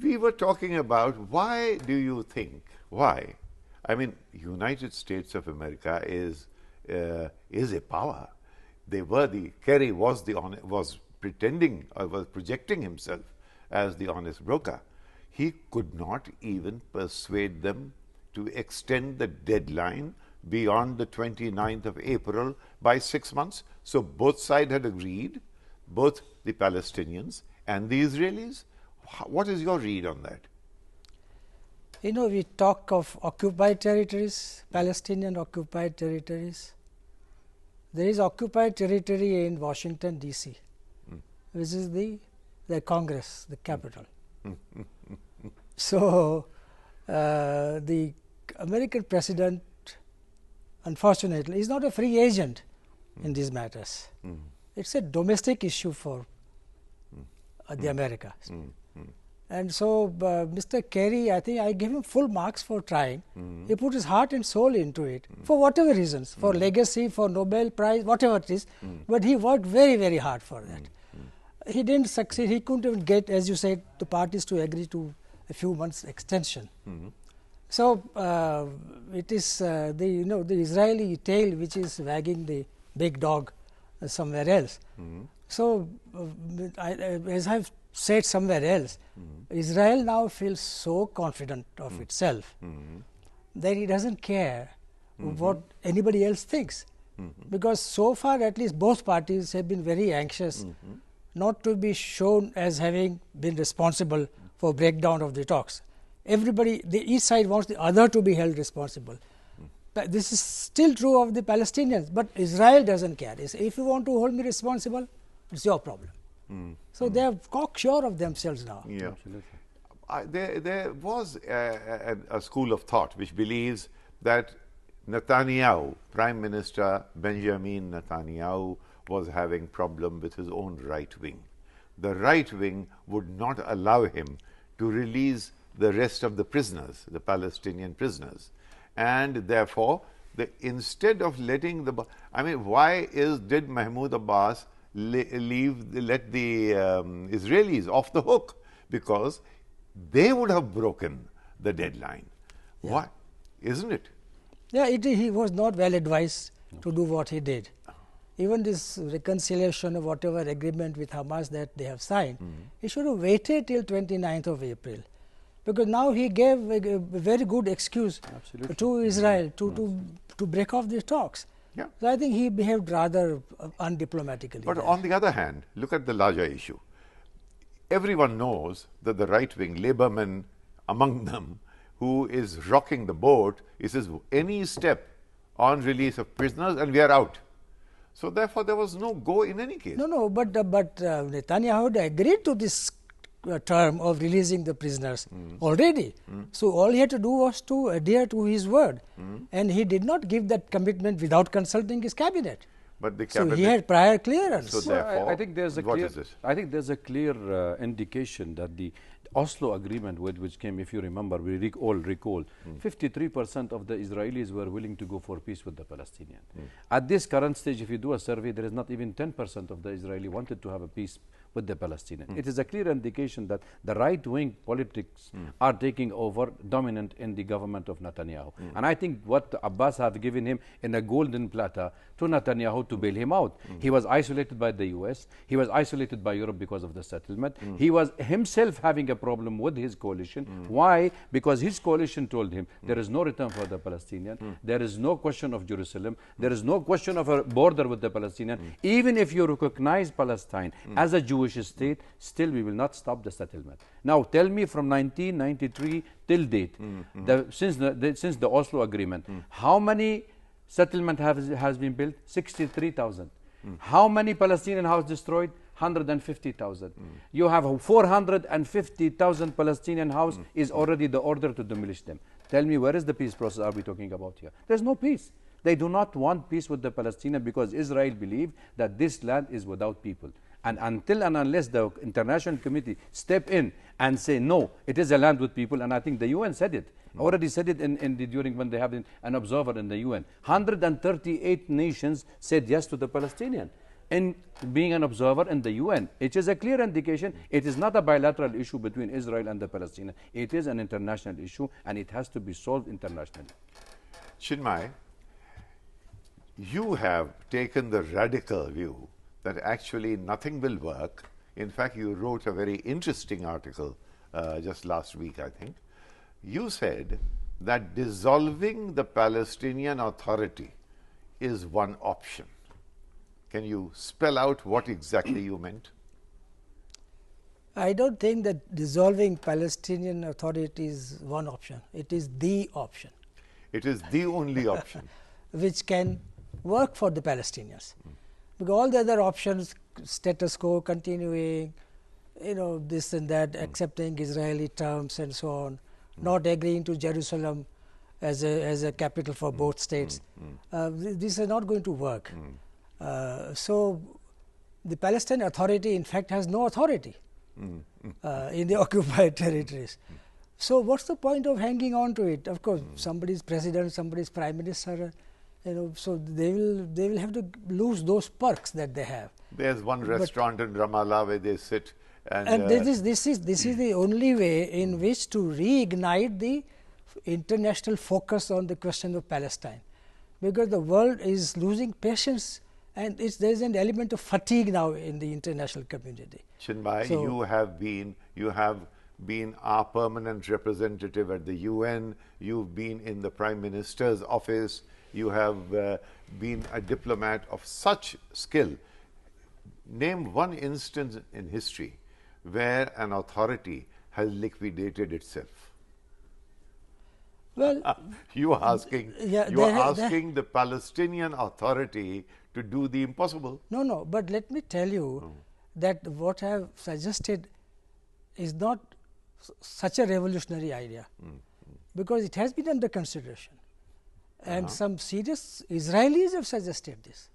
We were talking about why do you think, why? I mean, United States of America is a power. Kerry was was pretending or was projecting himself as the honest broker. He could not even persuade them to extend the deadline beyond the 29th of April by 6 months. So both sides had agreed, both the Palestinians and the Israelis. What is your read on that? You know, we talk of occupied territories, Palestinian occupied territories. There is occupied territory in Washington, D.C., which is the Congress, the capital. So, the American president, unfortunately, is not a free agent in these matters. It's a domestic issue for the Americas. And so, Mr. Kerry, I think I gave him full marks for trying. He put his heart and soul into it for whatever reasons, for legacy, for Nobel Prize, whatever it is. But he worked very, very hard for that. He didn't succeed. He couldn't even get, as you said, the parties to agree to a few months extension. So, it is the Israeli tail which is wagging the big dog somewhere else. So, as I've said somewhere else, Israel now feels so confident of itself that it doesn't care what anybody else thinks. Because so far at least both parties have been very anxious not to be shown as having been responsible for breakdown of the talks. Everybody, each side wants the other to be held responsible. But this is still true of the Palestinians, but Israel doesn't care. If you want to hold me responsible, it's your problem. So they are cocksure of themselves now. Yeah. There was a school of thought which believes that Netanyahu, Prime Minister Benjamin Netanyahu, was having problem with his own right wing. The right wing would not allow him to release the rest of the prisoners, the Palestinian prisoners. And therefore, instead of letting why did Mahmoud Abbas let the Israelis off the hook? Because they would have broken the deadline. Yeah. Why? Isn't it? Yeah, he was not well advised to do what he did. Even this reconciliation of whatever agreement with Hamas that they have signed, he should have waited till 29th of April. Because now he gave a very good excuse to Israel to break off these talks. Yeah. So I think he behaved rather undiplomatically. But on the other hand, look at the larger issue. Everyone knows that the right-wing Labourman among them, who is rocking the boat, he says any step on release of prisoners and we are out. So therefore, there was no go in any case. No, but Netanyahu had agreed to this term of releasing the prisoners already. So all he had to do was to adhere to his word, and he did not give that commitment without consulting his cabinet. But the cabinet, so he had prior clearance. So therefore, I think there's a what clear, is this? I think there's a clear indication that the Oslo agreement, which came, if you remember, we all recall, 53% of the Israelis were willing to go for peace with the Palestinians. At this current stage, if you do a survey, there is not even 10% of the Israeli wanted to have a peace with the Palestinians. It is a clear indication that the right-wing politics are taking over, dominant in the government of Netanyahu. And I think what Abbas have given him in a golden platter to Netanyahu to bail him out. He was isolated by the US, he was isolated by Europe because of the settlement. He was himself having a problem with his coalition. Why? Because his coalition told him there is no return for the Palestinian, there is no question of Jerusalem, there is no question of a border with the Palestinian. Even if you recognize Palestine as a Jewish state, still we will not stop the settlement. Now tell me, from 1993 till date, since the Oslo agreement, how many settlement has been built? 63,000. How many Palestinian houses destroyed? 150,000. You have 450,000 Palestinian house is already the order to demolish them. Tell me, where is the peace process are we talking about here? There's no peace. They do not want peace with the Palestinians because Israel believes that this land is without people. And until and unless the international committee step in and say, no, it is a land with people, and I think the UN said it, already said it during when they have an observer in the UN. 138 nations said yes to the Palestinian. in being an observer in the UN. It is a clear indication it is not a bilateral issue between Israel and the Palestinians. It is an international issue and it has to be solved internationally. Chinmay, you have taken the radical view that actually nothing will work. In fact, you wrote a very interesting article just last week, I think. You said that dissolving the Palestinian Authority is one option. Can you spell out what exactly you meant? I don't think that dissolving Palestinian Authority is one option. It is the option. It is the only option. Which can work for the Palestinians. Because all the other options, status quo, continuing, this and that, accepting Israeli terms and so on, not agreeing to Jerusalem as a capital for both states. These are not going to work. So the Palestinian Authority, in fact, has no authority in the occupied territories. So what's the point of hanging on to it? Of course, somebody's president, somebody's prime minister, so they will have to lose those perks that they have. There's one restaurant in Ramallah where they sit and this is the only way in which to reignite the international focus on the question of Palestine, because the world is losing patience and there is an element of fatigue now in the international community. Chinmay, you have been our permanent representative at the UN. You've been in the Prime Minister's office. You have been a diplomat of such skill. Name one instance in history where an authority has liquidated itself. Well, you are asking the Palestinian Authority to do the impossible. No, but let me tell you that what I have suggested is not such a revolutionary idea, because it has been under consideration. And some serious Israelis have suggested this,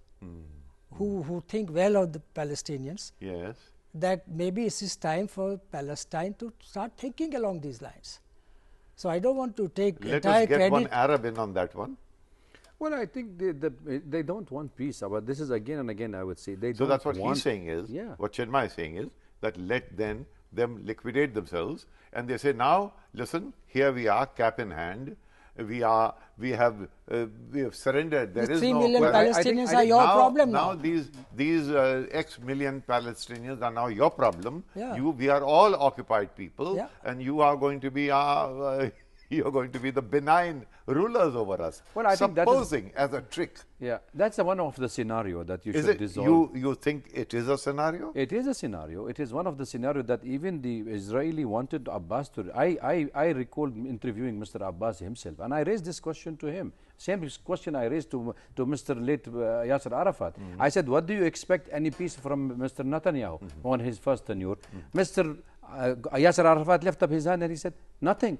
who think well of the Palestinians. Yes. That maybe it is time for Palestine to start thinking along these lines. So I don't want to take entire credit. Let us get one Arab in on that one. Well, I think they don't want peace. But this is again and again I would say they don't. So that's what want he's saying is. Yeah. What Chinmay is saying is that let them liquidate themselves, and they say, now listen, here we are, cap in hand. We have surrendered. There is 3 no million Palestinians are your problem now. Now these X million Palestinians are now your problem. Yeah. We are all occupied people, Yeah. and you are going to be you're going to be the benign rulers over us. Well, I think that is, supposing as a trick. Yeah, that's one of the scenario that you Is should it dissolve. you think it is a scenario? It is a scenario. It is one of the scenario that even the Israeli wanted Abbas to. I recall interviewing Mr. Abbas himself, and I raised this question to him. Same question I raised to Mr. late Yasser Arafat. I said, what do you expect any peace from Mr. Netanyahu on his first tenure? Mr. Yasser Arafat left up his hand and he said, nothing.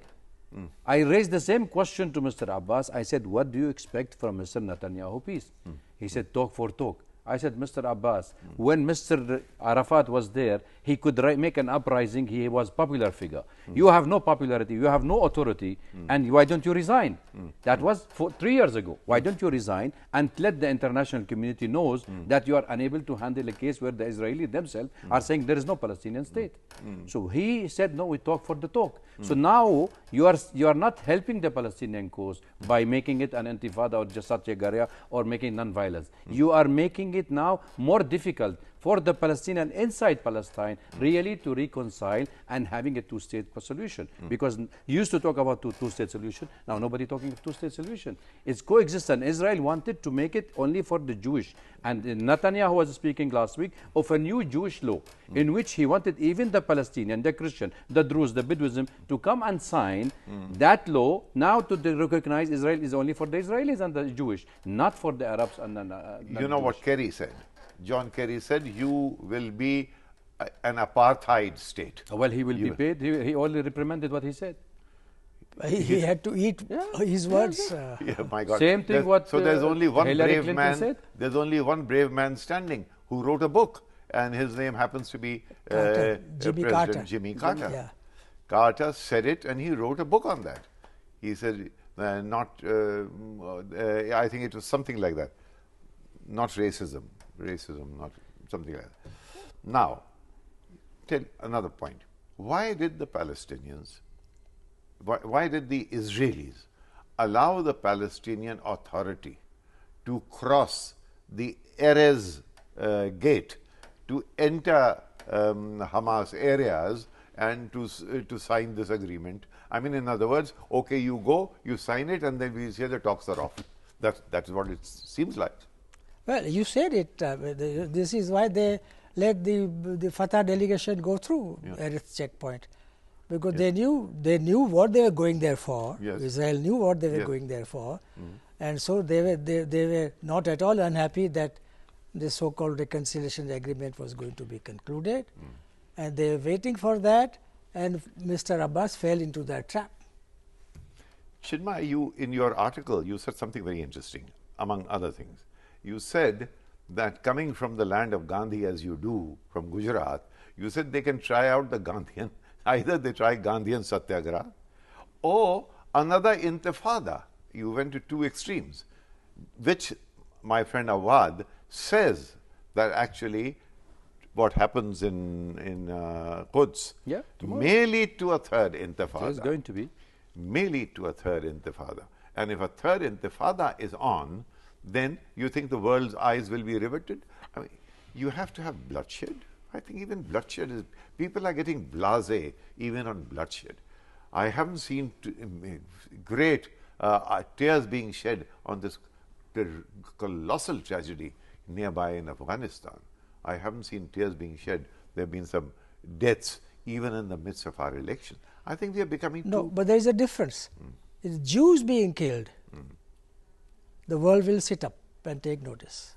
I raised the same question to Mr. Abbas. I said, what do you expect from Mr. Netanyahu peace? He said, talk for talk. I said, Mr. Abbas, when Mr. Arafat was there, he could make an uprising. He was popular figure. You have no popularity. You have no authority. And why don't you resign? That was 3 years ago. Why don't you resign and let the international community knows that you are unable to handle a case where the Israelis themselves are saying there is no Palestinian state. So he said, no, we talk for the talk. So now you are not helping the Palestinian cause by making it an intifada or just satyagraha or making non-violence. You are making it now more difficult for the Palestinian inside Palestine really to reconcile and having a two-state solution. Because you used to talk about two-state solution, now nobody talking of two-state solution. It's coexistence. Israel wanted to make it only for the Jewish. And Netanyahu was speaking last week of a new Jewish law in which he wanted even the Palestinian, the Christian, the Druze, the Bedouism to come and sign that law now to recognize Israel is only for the Israelis and the Jewish, not for the Arabs and you know what Kerry said? John Kerry said, you will be an apartheid state. Well, he will be paid. He only reprimanded what he said. He had to eat his words. Yeah, my God. Same thing so there's only one Hillary brave Clinton man. said? There's only one brave man standing who wrote a book, and his name happens to be Jimmy President Carter. Jimmy Carter. Yeah. Carter said it, and he wrote a book on that. He said, I think it was something like that. Not racism. Racism, not something like that. Now, tell another point. Why did the Palestinians, why did the Israelis allow the Palestinian Authority to cross the Erez gate to enter Hamas areas and to sign this agreement? I mean, in other words, okay, you go, you sign it, and then we say the talks are off. That's what it seems like. Well, you said it. This is why they let the Fatah delegation go through Erez checkpoint, because they knew what they were going there for. Yes. Israel knew what they were going there for, and so they were not at all unhappy that the so-called reconciliation agreement was going to be concluded, and they were waiting for that. And Mr. Abbas fell into that trap. Chinmay, you in your article you said something very interesting. Among other things, you said that coming from the land of Gandhi as you do from Gujarat, you said they can try out the Gandhian. Either they try Gandhian Satyagraha or another Intifada. You went to two extremes, which my friend Awad says that actually what happens in Quds may lead to a third Intifada. There's going to be. May lead to a third Intifada. And if a third Intifada is on, then you think the world's eyes will be riveted? I mean, you have to have bloodshed. I think even bloodshed is, people are getting blasé even on bloodshed. I haven't seen great tears being shed on this colossal tragedy nearby in Afghanistan. I haven't seen tears being shed. There have been some deaths even in the midst of our election. I think we are becoming but there is a difference. It's Jews being killed. The world will sit up and take notice.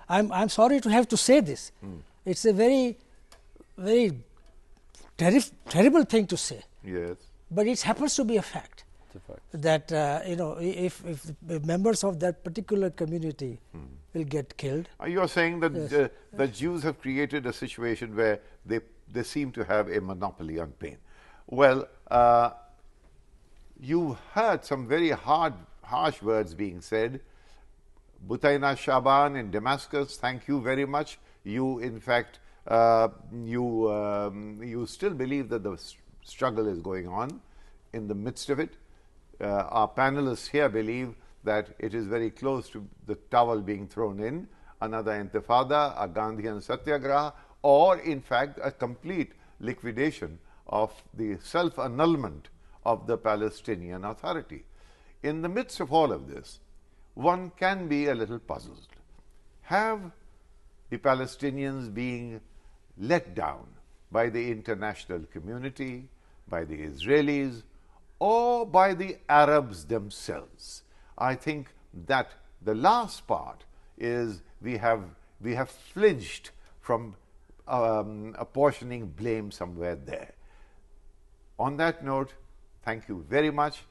I'm sorry to have to say this. It's a very terrible thing to say. Yes. But it happens to be a fact. It's a fact. That if members of that particular community will get killed. You are saying that the Jews have created a situation where they seem to have a monopoly on pain. Well, you heard some very harsh words being said. Butaina Shaban in Damascus, thank you very much. You, in fact, you still believe that the struggle is going on in the midst of it. Our panelists here believe that it is very close to the towel being thrown in, another Intifada, a Gandhian Satyagraha, or in fact a complete liquidation of the self-annulment of the Palestinian Authority. In the midst of all of this, one can be a little puzzled. Have the Palestinians being let down by the international community, by the Israelis, or by the Arabs themselves? I think that the last part is we have flinched from apportioning blame somewhere there. On that note, thank you very much.